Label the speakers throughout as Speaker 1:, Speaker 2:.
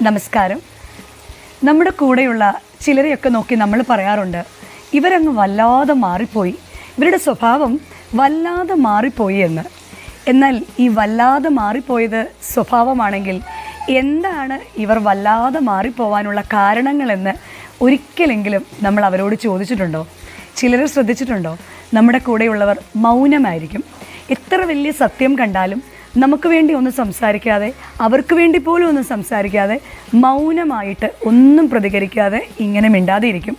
Speaker 1: നമസ്കാരം. നമ്മുടെ കൂടെയുള്ള ചിലരെയൊക്കെ നോക്കി നമ്മൾ പറയാറുണ്ട്, ഇവരങ്ങ് വല്ലാതെ മാറിപ്പോയി, ഇവരുടെ സ്വഭാവം വല്ലാതെ മാറിപ്പോയി എന്ന്. എന്നാൽ ഈ വല്ലാതെ മാറിപ്പോയത് സ്വഭാവമാണെങ്കിൽ എന്താണ് ഇവർ വല്ലാതെ മാറിപ്പോവാനുള്ള കാരണങ്ങളെന്ന് ഒരിക്കലെങ്കിലും നമ്മൾ അവരോട് ചോദിച്ചിട്ടുണ്ടോ? ചിലർ ശ്രദ്ധിച്ചിട്ടുണ്ടോ? നമ്മുടെ കൂടെയുള്ളവർ മൗനമായിരിക്കും. എത്ര വലിയ സത്യം കണ്ടാലും നമുക്ക് വേണ്ടി ഒന്നും സംസാരിക്കാതെ, അവർക്ക് വേണ്ടി പോലും ഒന്നും സംസാരിക്കാതെ, മൗനമായിട്ട് ഒന്നും പ്രതികരിക്കാതെ ഇങ്ങനെ മിണ്ടാതെ ഇരിക്കും.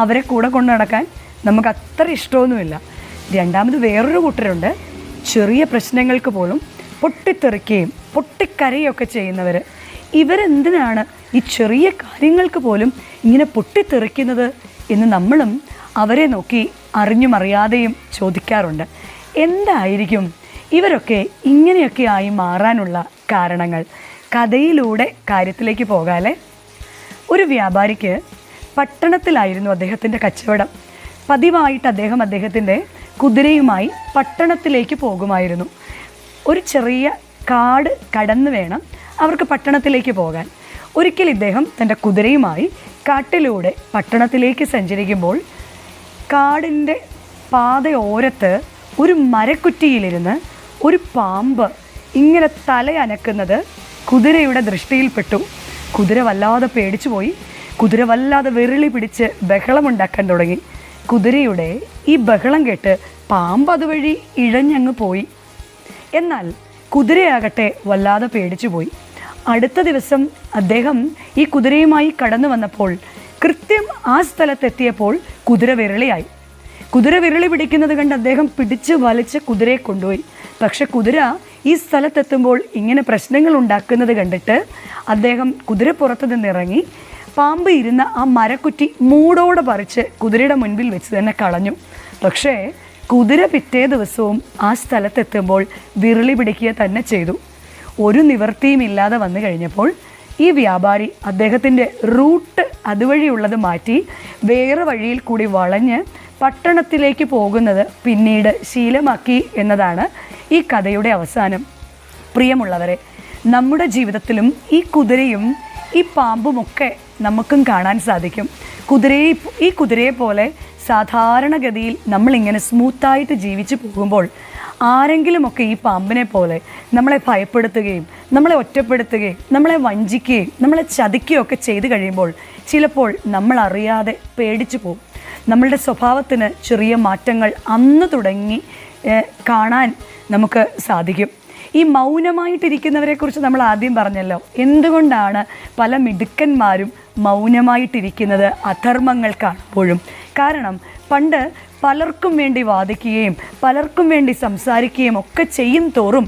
Speaker 1: അവരെ കൂടെ കൊണ്ടു നടക്കാൻ നമുക്ക് അത്ര ഇഷ്ടമൊന്നുമില്ല. രണ്ടാമത് വേറൊരു കൂട്ടരുണ്ട്, ചെറിയ പ്രശ്നങ്ങൾക്ക് പോലും പൊട്ടിത്തെറിക്കുകയും പൊട്ടിക്കരയൊക്കെ ചെയ്യുന്നവർ. ഇവരെന്തിനാണ് ഈ ചെറിയ കാര്യങ്ങൾക്ക് പോലും ഇങ്ങനെ പൊട്ടിത്തെറിക്കുന്നത് എന്ന് നമ്മളും അവരെ നോക്കി അറിഞ്ഞും അറിയാതെയും ചോദിക്കാറുണ്ട്. എന്തായിരിക്കും ഇവരൊക്കെ ഇങ്ങനെയൊക്കെ ആയി മാറാനുള്ള കാരണങ്ങൾ? കഥയിലൂടെ കാര്യത്തിലേക്ക് പോകാലെ. ഒരു വ്യാപാരിക്ക് പട്ടണത്തിലായിരുന്നു അദ്ദേഹത്തിൻ്റെ കച്ചവടം. പതിവായിട്ട് അദ്ദേഹത്തിൻ്റെ കുതിരയുമായി പട്ടണത്തിലേക്ക് പോകുമായിരുന്നു. ഒരു ചെറിയ കാട് കടന്നു വേണം അവർക്ക് പട്ടണത്തിലേക്ക് പോകാൻ. ഒരിക്കൽ ഇദ്ദേഹം തൻ്റെ കുതിരയുമായി കാട്ടിലൂടെ പട്ടണത്തിലേക്ക് സഞ്ചരിക്കുമ്പോൾ കാടിൻ്റെ പാതയോരത്ത് ഒരു മരക്കുറ്റിയിലിരുന്ന് ഒരു പാമ്പ് ഇങ്ങനെ തലയനക്കുന്നത് കുതിരയുടെ ദൃഷ്ടിയിൽപ്പെട്ടു. കുതിര വല്ലാതെ പേടിച്ചു പോയി. കുതിര വല്ലാതെ വിരളി പിടിച്ച് ബഹളമുണ്ടാക്കാൻ തുടങ്ങി. കുതിരയുടെ ഈ ബഹളം കേട്ട് പാമ്പ് അതുവഴി ഇഴഞ്ഞങ്ങ് പോയി. എന്നാൽ കുതിരയാകട്ടെ വല്ലാതെ പേടിച്ചു പോയി. അടുത്ത ദിവസം അദ്ദേഹം ഈ കുതിരയുമായി കടന്നു വന്നപ്പോൾ കൃത്യം ആ സ്ഥലത്തെത്തിയപ്പോൾ കുതിര വിരളിയായി. കുതിര വിരളി പിടിക്കുന്നത് കണ്ട് അദ്ദേഹം പിടിച്ച് വലിച്ച് കുതിരയെ കൊണ്ടുപോയി. പക്ഷെ കുതിര ഈ സ്ഥലത്തെത്തുമ്പോൾ ഇങ്ങനെ പ്രശ്നങ്ങൾ ഉണ്ടാക്കുന്നത് കണ്ടിട്ട് അദ്ദേഹം കുതിരപ്പുറത്ത് നിന്നിറങ്ങി പാമ്പ് ഇരുന്ന ആ മരക്കുറ്റി മൂടോടെ പറിച്ച് കുതിരയുടെ മുൻപിൽ വെച്ച് തന്നെ കളഞ്ഞു. പക്ഷേ കുതിര പിറ്റേ ദിവസവും ആ സ്ഥലത്തെത്തുമ്പോൾ വിരളി പിടിക്കുക തന്നെ ചെയ്തു. ഒരു നിവൃത്തിയും ഇല്ലാതെ വന്നു കഴിഞ്ഞപ്പോൾ ഈ വ്യാപാരി അദ്ദേഹത്തിൻ്റെ റൂട്ട് അതുവഴിയുള്ളത് മാറ്റി വേറെ വഴിയിൽ കൂടി വളഞ്ഞ് പട്ടണത്തിലേക്ക് പോകുന്നത് പിന്നീട് ശീലമാക്കി എന്നതാണ് ഈ കഥയുടെ അവസാനം. പ്രിയമുള്ളവരെ, നമ്മുടെ ജീവിതത്തിലും ഈ കുതിരയും ഈ പാമ്പുമൊക്കെ നമുക്കും കാണാൻ സാധിക്കും. ഈ കുതിരയെ പോലെ സാധാരണഗതിയിൽ നമ്മളിങ്ങനെ സ്മൂത്തായിട്ട് ജീവിച്ചു പോകുമ്പോൾ ആരെങ്കിലുമൊക്കെ ഈ പാമ്പിനെ പോലെ നമ്മളെ ഭയപ്പെടുത്തുകയും നമ്മളെ ഒറ്റപ്പെടുത്തുകയും നമ്മളെ വഞ്ചിക്കുകയും നമ്മളെ ചതിക്കുകയൊക്കെ ചെയ്തു കഴിയുമ്പോൾ ചിലപ്പോൾ നമ്മൾ അറിയാതെ പേടിച്ചു പോകും. നമ്മളുടെ സ്വഭാവത്തിന് ചെറിയ മാറ്റങ്ങൾ അന്ന് തുടങ്ങി കാണാൻ നമുക്ക് സാധിക്കും. ഈ മൗനമായിട്ടിരിക്കുന്നവരെക്കുറിച്ച് നമ്മൾ ആദ്യം പറഞ്ഞല്ലോ. എന്തുകൊണ്ടാണ് പല മിടുക്കന്മാരും മൗനമായിട്ടിരിക്കുന്നത് അധർമ്മങ്ങൾ കാണുമ്പോഴും? കാരണം പണ്ട് പലർക്കും വേണ്ടി വാദിക്കുകയും പലർക്കും വേണ്ടി സംസാരിക്കുകയും ഒക്കെ ചെയ്യും തോറും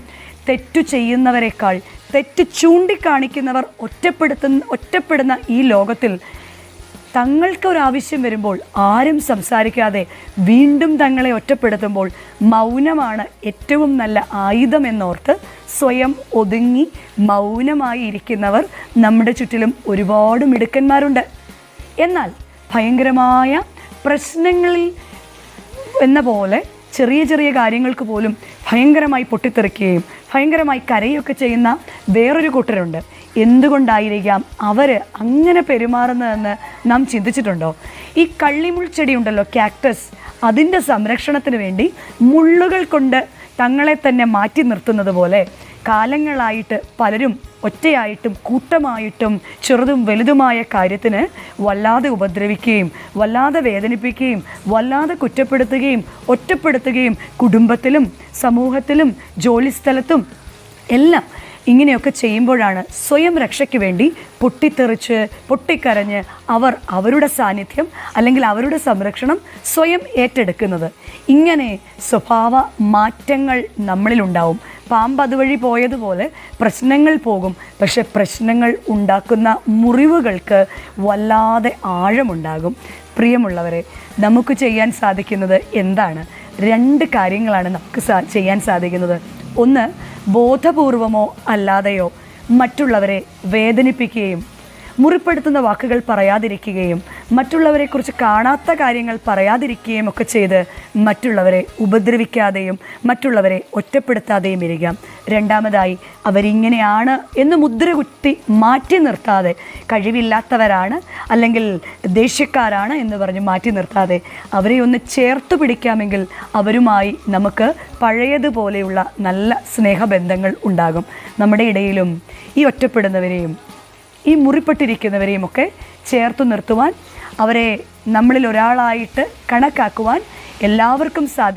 Speaker 1: തെറ്റു ചെയ്യുന്നവരെക്കാൾ തെറ്റ് ചൂണ്ടിക്കാണിക്കുന്നവർ ഒറ്റപ്പെടുന്ന ഈ ലോകത്തിൽ തങ്ങൾക്കൊരാവശ്യം വരുമ്പോൾ ആരും സംസാരിക്കാതെ വീണ്ടും തങ്ങളെ ഒറ്റപ്പെടുത്തുമ്പോൾ മൗനമാണ് ഏറ്റവും നല്ല ആയുധമെന്നോർത്ത് സ്വയം ഒതുങ്ങി മൗനമായി ഇരിക്കുന്നവർ നമ്മുടെ ചുറ്റിലും ഒരുപാട് മിടുക്കന്മാരുണ്ട്. എന്നാൽ ഭയങ്കരമായ പ്രശ്നങ്ങളിൽ എന്ന പോലെ ചെറിയ ചെറിയ കാര്യങ്ങൾക്ക് പോലും ഭയങ്കരമായി പൊട്ടിത്തെറിക്കുകയും ഭയങ്കരമായി കരയൊക്കെ ചെയ്യുന്ന വേറൊരു കൂട്ടരുണ്ട്. എന്തുകൊണ്ടായിരിക്കാം അവർ അങ്ങനെ പെരുമാറുന്നതെന്ന് നാം ചിന്തിച്ചിട്ടുണ്ടോ? ഈ കള്ളിമുൾ ചെടി ഉണ്ടല്ലോ, കാക്ടസ്, അതിൻ്റെ സംരക്ഷണത്തിന് വേണ്ടി മുള്ളുകൾ കൊണ്ട് തങ്ങളെ തന്നെ മാറ്റി നിർത്തുന്നത് പോലെ കാലങ്ങളായിട്ട് പലരും ഒറ്റയായിട്ടും കൂട്ടമായിട്ടും ചെറുതും വലുതുമായ കാര്യത്തിന് വല്ലാതെ ഉപദ്രവിക്കുകയും വല്ലാതെ വേദനിപ്പിക്കുകയും വല്ലാതെ കുറ്റപ്പെടുത്തുകയും ഒറ്റപ്പെടുത്തുകയും കുടുംബത്തിലും സമൂഹത്തിലും ജോലിസ്ഥലത്തും എല്ലാം ഇങ്ങനെയൊക്കെ ചെയ്യുമ്പോഴാണ് സ്വയം രക്ഷയ്ക്ക് വേണ്ടി പൊട്ടിത്തെറിച്ച് പൊട്ടിക്കരഞ്ഞ് അവരുടെ സാന്നിധ്യം അല്ലെങ്കിൽ അവരുടെ സംരക്ഷണം സ്വയം ഏറ്റെടുക്കുന്നത്. ഇങ്ങനെ സ്വഭാവ മാറ്റങ്ങൾ നമ്മളിലുണ്ടാവും. പാമ്പ് അതുവഴി പോയതുപോലെ പ്രശ്നങ്ങൾ പോകും. പക്ഷെ പ്രശ്നങ്ങൾ ഉണ്ടാക്കുന്ന മുറിവുകൾക്ക് വല്ലാതെ ആഴമുണ്ടാകും. പ്രിയമുള്ളവരെ, നമുക്ക് ചെയ്യാൻ സാധിക്കുന്നത് എന്താണ്? 2 കാര്യങ്ങളാണ് നമുക്ക് ചെയ്യാൻ സാധിക്കുന്നത്. ഒന്ന്, ബോധപൂർവമോ അല്ലാതെയോ മറ്റുള്ളവരെ വേദനിപ്പിക്കുകയും മുറിപ്പെടുത്തുന്ന വാക്കുകൾ പറയാതിരിക്കുകയും മറ്റുള്ളവരെക്കുറിച്ച് കാണാത്ത കാര്യങ്ങൾ പറയാതിരിക്കുകയും ഒക്കെ ചെയ്ത് മറ്റുള്ളവരെ ഉപദ്രവിക്കാതെയും മറ്റുള്ളവരെ ഒറ്റപ്പെടുത്താതെയും ഇരിക്കാം. രണ്ടാമതായി, അവരിങ്ങനെയാണ് എന്ന് മുദ്ര കുത്തി മാറ്റി നിർത്താതെ, കഴിവില്ലാത്തവരാണ് അല്ലെങ്കിൽ ദേഷ്യക്കാരാണ് എന്ന് പറഞ്ഞ് മാറ്റി നിർത്താതെ അവരെ ഒന്ന് ചേർത്ത് പിടിക്കാമെങ്കിൽ അവരുമായി നമുക്ക് പഴയതുപോലെയുള്ള നല്ല സ്നേഹബന്ധങ്ങൾ ഉണ്ടാകും. നമ്മുടെ ഇടയിലും ഈ ഒറ്റപ്പെടുന്നവരെയും ഈ മുറിപ്പെട്ടിരിക്കുന്നവരെയും ഒക്കെ ചേർത്ത് നിർത്തുവാൻ, അവരെ നമ്മളിൽ ഒരാളായിട്ട് കണക്കാക്കുവാൻ എല്ലാവർക്കും സാധിക്കും.